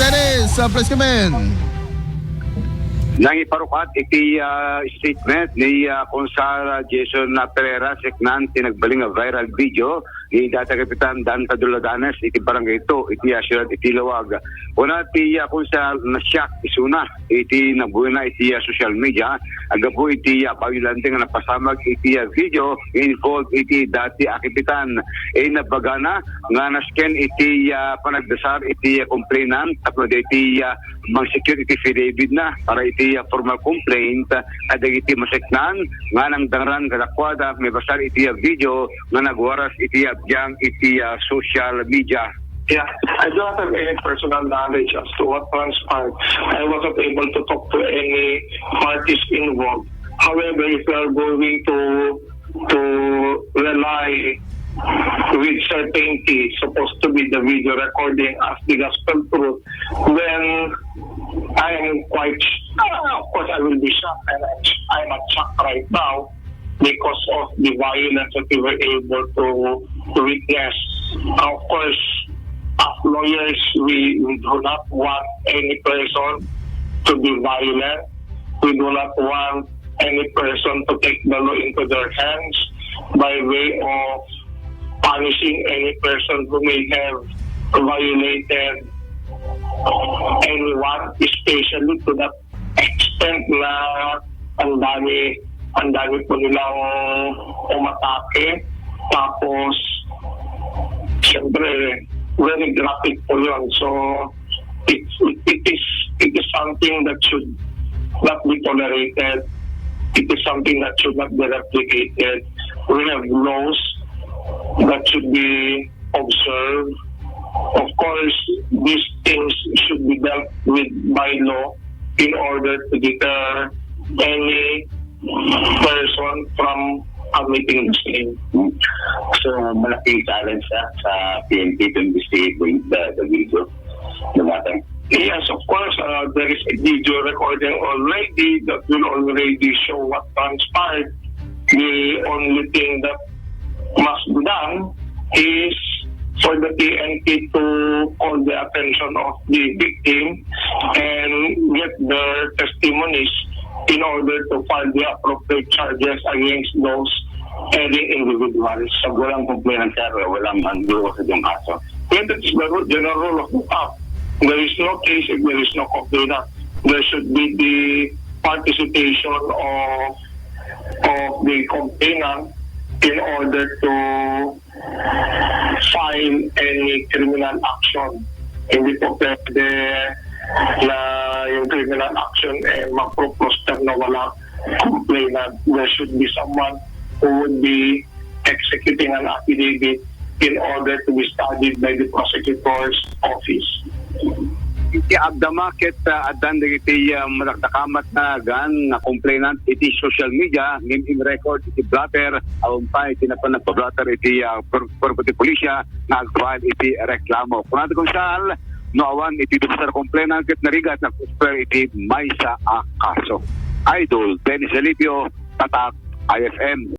Dennis, press kamen. Nang iparukat iti statement ni Konsal Jason Pereira seknan tinagbaling nga viral video ni data Kapitan Dan Caduladanes iti barangay ito iti siyudad iti Lawag. Una ti Konsal nasyak isuna iti nabuhay na iti social media agapo iti violente nga napasamag iti video involved iti dati Kapitan nabagana nga nasken iti panagdasar iti complainant tapos iti mang security affidavit na para iti formal complaint ada iti maseknan nga nang dangran kadakwada may basar iti video nga nagwaras iti abjang iti social media. Yeah, I don't have any personal knowledge as to what transpired. I wasn't able to talk to any parties involved. However, if we are going to rely with certainty supposed to be the video recording as the gospel truth, then I am quite, of course I will be shocked, and I'm not shocked right now because of the violence that we were able to witness. Of course, as lawyers, we do not want any person to be violent. We do not want any person to take the law into their hands by way of punishing any person who may have violated anyone, especially to that extent na ang dami po nilang umatake. Tapos, siyempre, very graphic po yun. So, it is something that should not be tolerated. It is something that should not be replicated. We have laws that should be observed. Of course, these things should be dealt with by law in order to deter any person from committing the same. So malaking challenge sa PNP to investigate the video. Yes, of course, there is a video recording already that will already show what transpired. The only thing that must be done is for the PNP to call the attention of the victim and get their testimonies in order to file the appropriate charges against those erring individuals. So walang complainant sir, walang manduo sa yung kaso. When that is the general rule of the law, there is no case if there is no complainant. There should be the participation of the complainant in order to file any criminal action. Hindi po pwede na yung criminal action mag-proposter na wala complainant. There should be someone who would be executing an affidavit in order to be studied by the prosecutor's office. Iti agdamakit adan iti malakdakamat na gan na complainant iti social media name record iti blatter aron pa iti napanagpa-blatter iti property pulisya na agfile iti reklamo. Kung natin Konsal, noawan iti dupsar complainant ket narigat na kusper iti may sa kaso. Idol Dennis Alipio, Tatak, IFM.